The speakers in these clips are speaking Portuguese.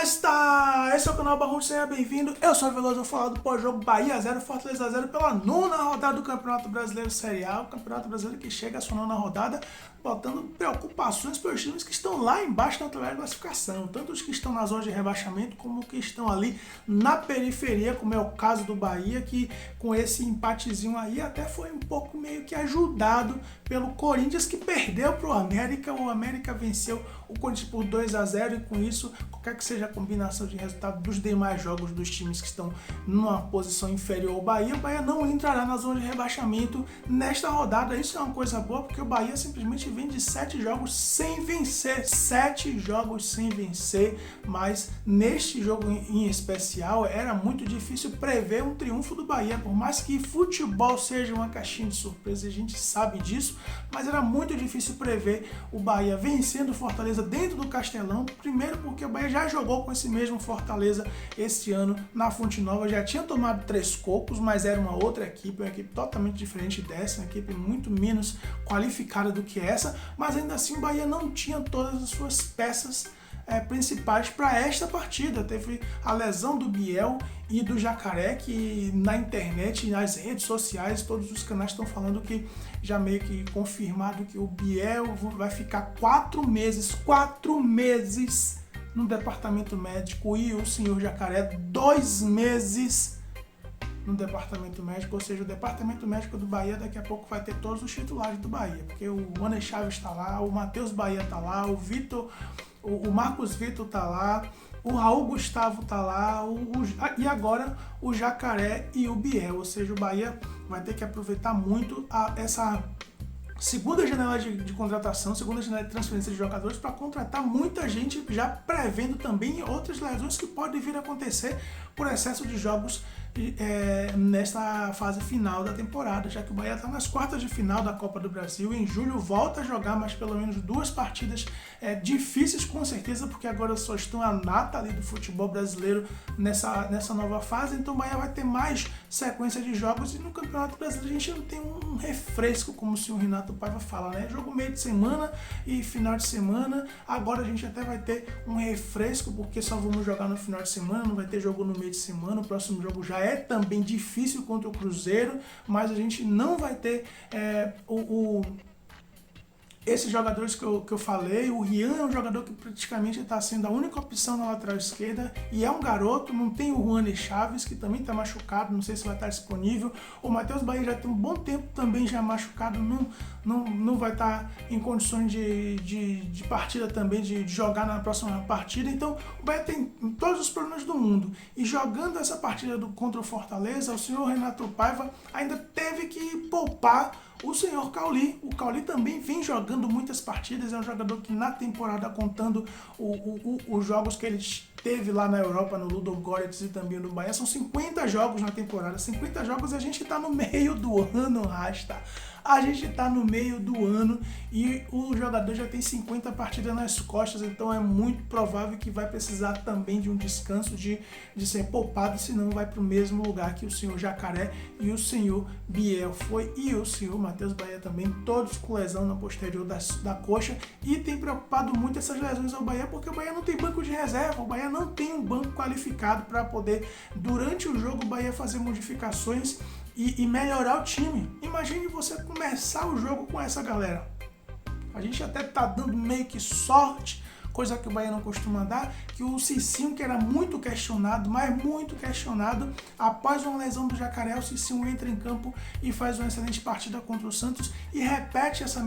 Festa! Esse é o canal Barrão, seja bem-vindo. Eu sou o Veloso, vou falar do pós-jogo Bahia 0, Fortaleza 0 pela nona rodada do Campeonato Brasileiro Série A. O Campeonato Brasileiro que chega à sua nona rodada, botando preocupações para os times que estão lá embaixo na tabela de classificação. Tanto os que estão na zona de rebaixamento, como os que estão ali na periferia, como é o caso do Bahia, que com esse empatezinho aí até foi um pouco meio que ajudado pelo Corinthians, que perdeu para o América. O América venceu o Corinthians por 2-0 e com isso, qualquer que seja a combinação de resultado dos demais jogos dos times que estão numa posição inferior ao Bahia, o Bahia não entrará na zona de rebaixamento nesta rodada. Isso é uma coisa boa, porque o Bahia simplesmente vem de 7 jogos sem vencer. 7 jogos sem vencer, mas neste jogo em especial era muito difícil prever um triunfo do Bahia, por mais que futebol seja uma caixinha de surpresa, a gente sabe disso, mas era muito difícil prever o Bahia vencendo o Fortaleza dentro do Castelão. Primeiro porque o Bahia já jogou com esse mesmo Fortaleza este ano na Fonte Nova, já tinha tomado 3 cocos, mas era uma outra equipe, uma equipe totalmente diferente dessa, uma equipe muito menos qualificada do que essa, mas ainda assim o Bahia não tinha todas as suas peças principais para esta partida. Teve a lesão do Biel e do Jacaré, que na internet, nas redes sociais, todos os canais estão falando que já meio que confirmado que o Biel vai ficar 4 meses no departamento médico e o senhor Jacaré 2 meses no departamento médico, ou seja, o departamento médico do Bahia daqui a pouco vai ter todos os titulares do Bahia, porque o Wander Chaves está lá, o Matheus Bahia está lá, o Marcos Vitor está lá, o Raul Gustavo está lá, e agora o Jacaré e o Biel, ou seja, o Bahia vai ter que aproveitar muito essa segunda janela de contratação, segunda janela de transferência de jogadores para contratar muita gente, já prevendo também outras lesões que podem vir a acontecer por excesso de jogos nesta fase final da temporada, já que o Bahia está nas quartas de final da Copa do Brasil. Em julho volta a jogar mais pelo menos 2 partidas difíceis com certeza, porque agora só estão a nata ali do futebol brasileiro nessa nova fase, então o Bahia vai ter mais sequência de jogos, e no Campeonato Brasileiro a gente não tem um refresco, como o senhor Renato Paiva fala, né? Jogo meio de semana e final de semana. Agora a gente até vai ter um refresco, porque só vamos jogar no final de semana, não vai ter jogo no meio de semana. O próximo jogo já é também difícil contra o Cruzeiro, mas a gente não vai ter esses jogadores que eu falei. O Rian é um jogador que praticamente está sendo a única opção na lateral esquerda e é um garoto. Não tem o Wander Chaves, que também está machucado, não sei se vai estar disponível. O Matheus Bahia já tem um bom tempo também já machucado, não vai estar em condições de partida também, de jogar na próxima partida. Então o Bahia tem todos os problemas do mundo, e jogando essa partida contra o Fortaleza, o senhor Renato Paiva ainda teve que poupar o senhor Cauli. O Cauli também vem jogando muitas partidas, é um jogador que na temporada, contando os jogos que ele teve lá na Europa, no Ludogorets e também no Bahia, são 50 jogos na temporada. 50 jogos, a gente está no meio do ano, Rasta. A gente está no meio do ano e o jogador já tem 50 partidas nas costas, então é muito provável que vai precisar também de um descanso, de ser poupado, senão vai para o mesmo lugar que o senhor Jacaré e o senhor Biel foi, e o senhor Matheus Bahia também, todos com lesão na posterior da coxa, e tem preocupado muito essas lesões ao Bahia, porque o Bahia não tem banco de reserva, o Bahia não tem um banco qualificado para poder, durante o jogo, o Bahia fazer modificações e melhorar o time. Imagine você começar o jogo com essa galera. A gente até tá dando meio que sorte, coisa que o Bahia não costuma dar, que o Cicinho, que era muito questionado, mas muito questionado, após uma lesão do Jacaré, o Cicinho entra em campo e faz uma excelente partida contra o Santos e repete esse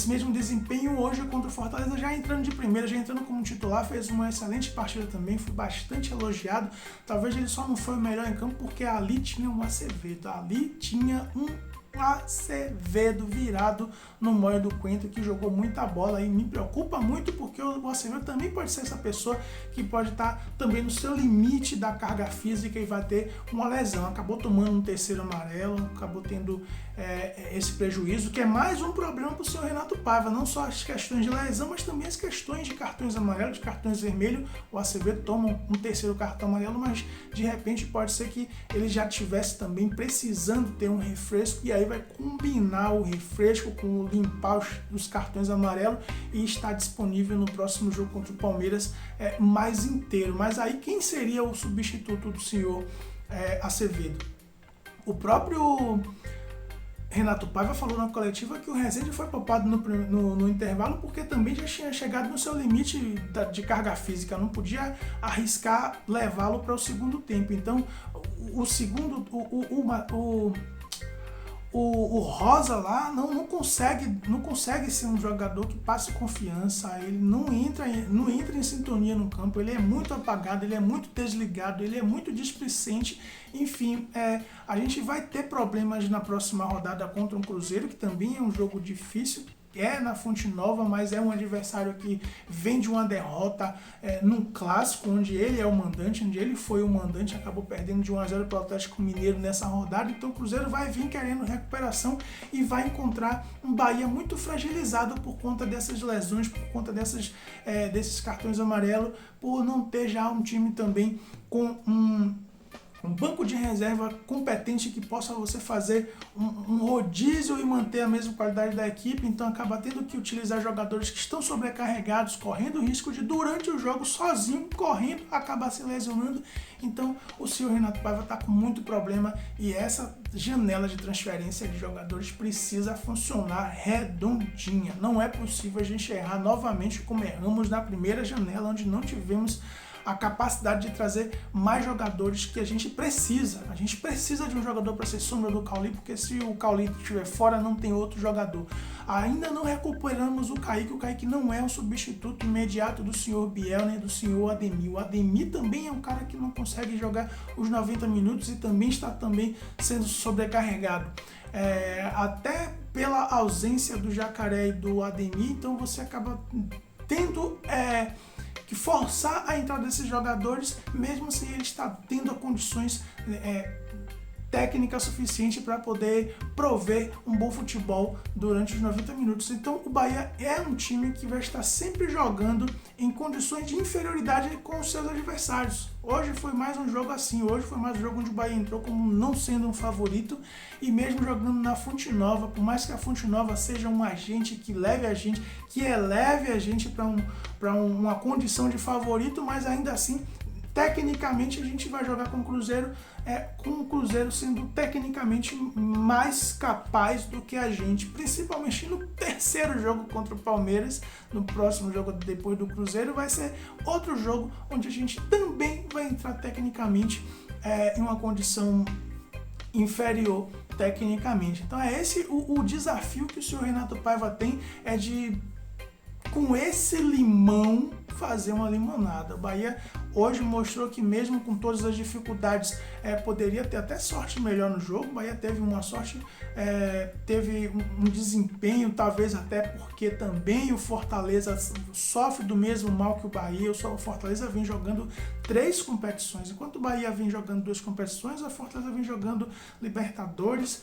mesmo desempenho hoje contra o Fortaleza, já entrando de primeira, já entrando como titular. Fez uma excelente partida também, foi bastante elogiado. Talvez ele só não foi o melhor em campo porque ali tinha um Acevedo, ali tinha um Acevedo virado no molho do Coentro, que jogou muita bola, e me preocupa muito porque o Acevedo também pode ser essa pessoa que pode estar também no seu limite da carga física e vai ter uma lesão. Acabou tomando um 3º amarelo, acabou tendo esse prejuízo, que é mais um problema para o senhor Renato Paiva, não só as questões de lesão, mas também as questões de cartões amarelos, de cartões vermelhos. O Acevedo toma um 3º cartão amarelo, mas de repente pode ser que ele já tivesse também precisando ter um refresco, e aí aí vai combinar o refresco com limpar os cartões amarelos e estar disponível no próximo jogo contra o Palmeiras mais inteiro. Mas aí quem seria o substituto do senhor Acevedo? O próprio Renato Paiva falou na coletiva que o Rezende foi poupado no intervalo porque também já tinha chegado no seu limite de carga física, não podia arriscar levá-lo para o segundo tempo. Então, o Rosa lá não consegue ser um jogador que passe confiança, ele não entra em sintonia no campo, ele é muito apagado, ele é muito desligado, ele é muito displicente. Enfim, a gente vai ter problemas na próxima rodada contra um Cruzeiro, que também é um jogo difícil, na Fonte Nova, mas é um adversário que vem de uma derrota num clássico, onde ele é o mandante, onde ele foi o mandante, acabou perdendo de 1-0 para o Atlético Mineiro nessa rodada. Então o Cruzeiro vai vir querendo recuperação e vai encontrar um Bahia muito fragilizado por conta dessas lesões, por conta desses cartões amarelos, por não ter já um time também com um banco de reserva competente que possa você fazer um rodízio e manter a mesma qualidade da equipe. Então acaba tendo que utilizar jogadores que estão sobrecarregados, correndo o risco de durante o jogo, sozinho, correndo, acabar se lesionando. Então o senhor Renato Paiva está com muito problema e essa janela de transferência de jogadores precisa funcionar redondinha. Não é possível a gente errar novamente como erramos na primeira janela, onde não tivemos a capacidade de trazer mais jogadores que a gente precisa. A gente precisa de um jogador para ser sombra do Cauli, porque se o Cauli estiver fora, não tem outro jogador. Ainda não recuperamos o Kaique não é um substituto imediato do senhor Biel, nem do senhor Ademir. O Ademir também é um cara que não consegue jogar os 90 minutos e também está sendo sobrecarregado. Até pela ausência do Jacaré e do Ademir, então você acaba tendo que forçar a entrada desses jogadores, mesmo sem ele estar tendo condições técnicas suficientes para poder prover um bom futebol durante os 90 minutos. Então o Bahia é um time que vai estar sempre jogando em condições de inferioridade com os seus adversários. Hoje foi mais um jogo assim, hoje foi mais um jogo onde o Bahia entrou como não sendo um favorito e mesmo jogando na Fonte Nova, por mais que a Fonte Nova seja um agente que leve a gente, que eleve a gente para uma condição de favorito, mas ainda assim, tecnicamente a gente vai jogar com o Cruzeiro sendo tecnicamente mais capaz do que a gente, principalmente no terceiro jogo contra o Palmeiras. No próximo jogo depois do Cruzeiro vai ser outro jogo onde a gente também vai entrar tecnicamente em uma condição inferior tecnicamente. Então é esse o desafio que o senhor Renato Paiva tem, de com esse limão fazer uma limonada. O Bahia hoje mostrou que mesmo com todas as dificuldades poderia ter até sorte melhor no jogo. O Bahia teve uma sorte, teve um desempenho, talvez até porque também o Fortaleza sofre do mesmo mal que o Bahia. O Fortaleza vem jogando 3 competições, enquanto o Bahia vem jogando 2 competições, a Fortaleza vem jogando Libertadores,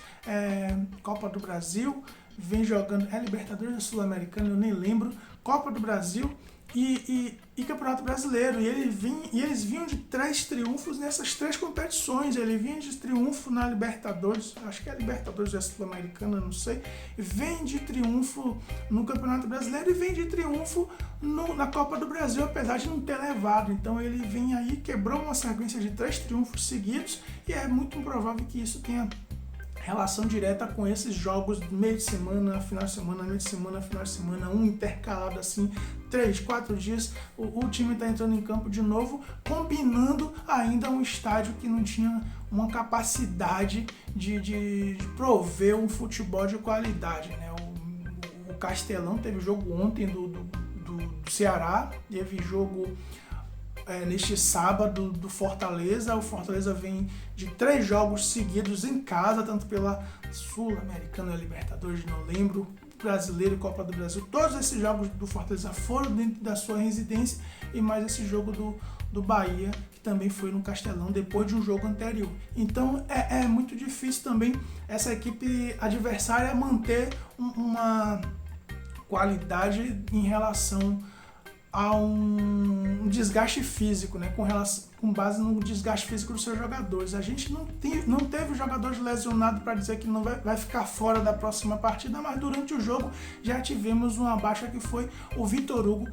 Copa do Brasil, vem jogando Libertadores Sul-Americana, eu nem lembro, Copa do Brasil e Campeonato Brasileiro. E eles vinham de 3 triunfos nessas 3 competições. Ele vinha de triunfo na Libertadores, acho que é a Libertadores da Sul-Americana, não sei. Vem de triunfo no Campeonato Brasileiro e vem de triunfo na Copa do Brasil, apesar de não ter levado. Então ele vem aí, quebrou uma sequência de 3 triunfos seguidos e é muito improvável que isso tenha relação direta com esses jogos meio de semana, final de semana, meio de semana, final de semana, um intercalado assim, 3, 4 dias, o time está entrando em campo de novo, combinando ainda um estádio que não tinha uma capacidade de prover um futebol de qualidade, né? O Castelão teve jogo ontem do Ceará, teve jogo neste sábado do Fortaleza. O Fortaleza vem de 3 jogos seguidos em casa, tanto pela Sul-Americana, Libertadores, não lembro, Brasileiro e Copa do Brasil. Todos esses jogos do Fortaleza foram dentro da sua residência e mais esse jogo do Bahia, que também foi no Castelão depois de um jogo anterior. Então é muito difícil também essa equipe adversária manter uma qualidade em relação a um desgaste físico, né, com base no desgaste físico dos seus jogadores. A gente não teve jogadores lesionados para dizer que não vai ficar fora da próxima partida, mas durante o jogo já tivemos uma baixa que foi o Vitor Hugo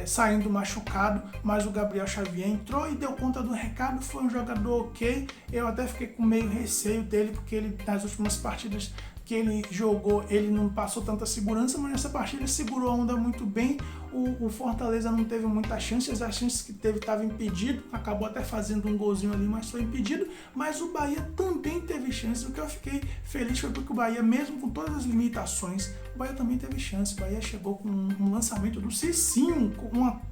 saindo machucado, mas o Gabriel Xavier entrou e deu conta do recado. Foi um jogador ok, eu até fiquei com meio receio dele, porque ele nas últimas partidas que ele jogou, ele não passou tanta segurança, mas nessa partida ele segurou a onda muito bem. O Fortaleza não teve muitas chances, as chances que teve estava impedido, acabou até fazendo um golzinho ali, mas foi impedido. Mas o Bahia também teve chances. O que eu fiquei feliz foi porque o Bahia, mesmo com todas as limitações, o Bahia também teve chance. O Bahia chegou com um lançamento do Cicinho,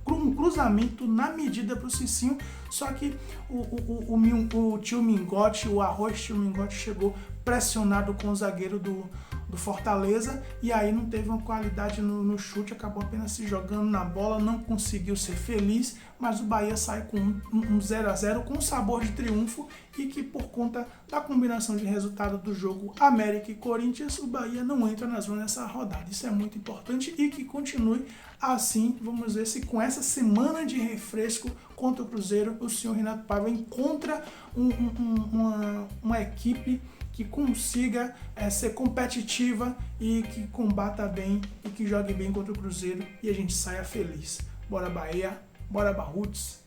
um cruzamento na medida para o Cicinho, só que o tio Mingote, o Arroz tio Mingote, chegou pressionado com o zagueiro do Fortaleza, e aí não teve uma qualidade no chute, acabou apenas se jogando na bola, não conseguiu ser feliz, mas o Bahia sai com um 0-0 com sabor de triunfo, e que por conta da combinação de resultado do jogo América e Corinthians, o Bahia não entra na zona nessa rodada. Isso é muito importante e que continue assim. Vamos ver se com essa semana de refresco contra o Cruzeiro, o senhor Renato Paiva encontra uma equipe que consiga ser competitiva e que combata bem e que jogue bem contra o Cruzeiro e a gente saia feliz. Bora Bahia, bora Barruts,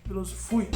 Veloso, fui!